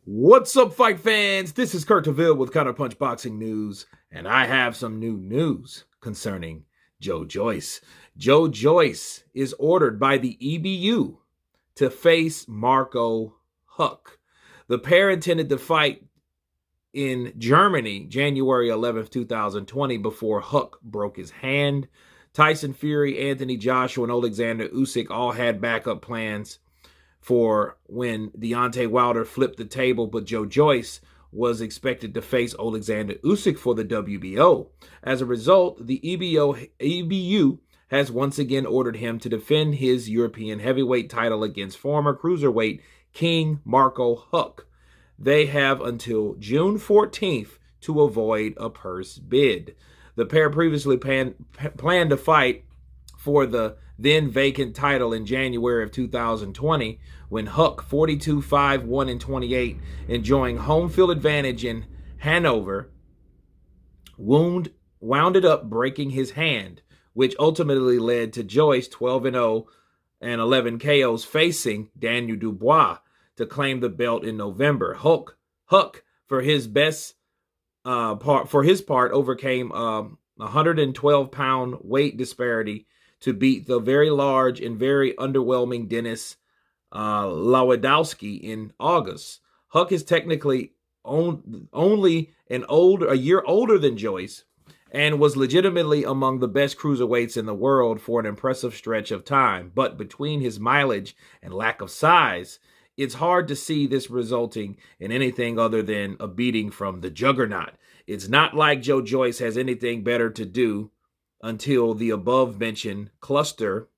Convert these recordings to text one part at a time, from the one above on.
What's up, fight fans? This is Kurt DeVille with Counterpunch Boxing News, and I have some new news concerning Joe Joyce. Joe Joyce is ordered by the EBU to face Marco Huck. The pair intended to fight in Germany January 11th, 2020, before Huck broke his hand. Tyson Fury, Anthony Joshua, and Alexander Usyk all had backup plans for when Deontay Wilder flipped the table, but Joe Joyce was expected to face Alexander Usyk for the WBO. As a result, the EBU has once again ordered him to defend his European heavyweight title against former cruiserweight king Marco Huck. They have until June 14th to avoid a purse bid. The pair previously planned to fight for the then vacant title in January of 2020, when Huck, 42-5-1-28, enjoying home field advantage in Hanover, wound up breaking his hand, which ultimately led to Joyce 12-0 and 11 KOs facing Daniel Dubois to claim the belt in November. Huck, for his part, overcame 112-pound weight disparity to beat the very large and very underwhelming Dennis Lewandowski in August. Huck is technically only a year older than Joyce and was legitimately among the best cruiserweights in the world for an impressive stretch of time. But between his mileage and lack of size, it's hard to see this resulting in anything other than a beating from the juggernaut. It's not like Joe Joyce has anything better to do until the above-mentioned cluster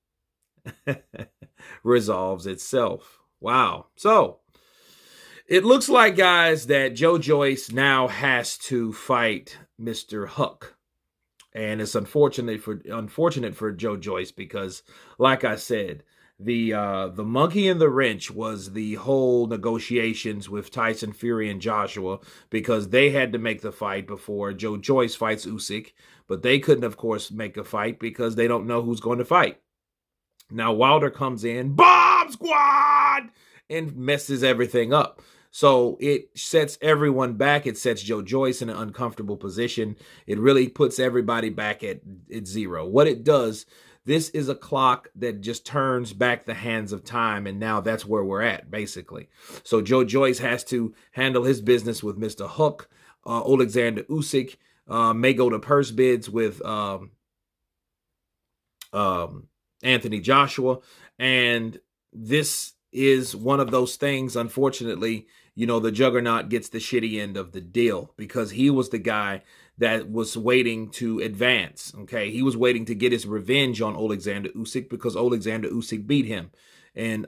resolves itself. Wow. So, it looks like, guys, that Joe Joyce now has to fight Mr. Huck. And it's unfortunate for Joe Joyce because, like I said, the monkey in the wrench was the whole negotiations with Tyson Fury and Joshua, because they had to make the fight before Joe Joyce fights Usyk, but they couldn't, of course, make a fight because they don't know who's going to fight. Now Wilder comes in, bomb squad, and messes everything up. So it sets everyone back. It sets Joe Joyce in an uncomfortable position. It really puts everybody back at zero. What it does, this is a clock that just turns back the hands of time, and now that's where we're at, basically. So Joe Joyce has to handle his business with Mr. Huck. Alexander Usyk may go to purse bids with Anthony Joshua, and this is one of those things, unfortunately, the juggernaut gets the shitty end of the deal because he was the guy that was waiting to advance, okay? He was waiting to get his revenge on Alexander Usyk because Alexander Usyk beat him in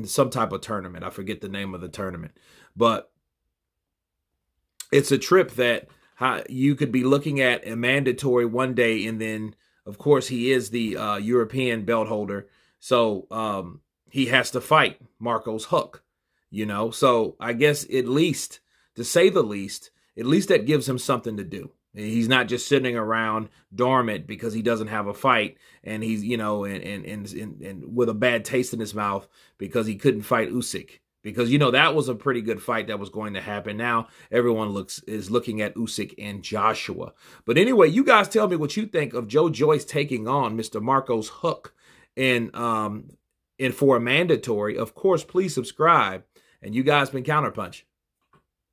some type of tournament. I forget the name of the tournament. But it's a trip that you could be looking at a mandatory one day, and then, of course, he is the European belt holder. So he has to fight Marco's Huck, So I guess at least, to say the least, at least that gives him something to do. He's not just sitting around dormant because he doesn't have a fight, and he's, and with a bad taste in his mouth because he couldn't fight Usyk. Because, that was a pretty good fight that was going to happen. Now everyone is looking at Usyk and Joshua. But anyway, you guys tell me what you think of Joe Joyce taking on Mr. Marco's Huck and for a mandatory. Of course, please subscribe. And you guys been Counterpunch.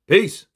Peace.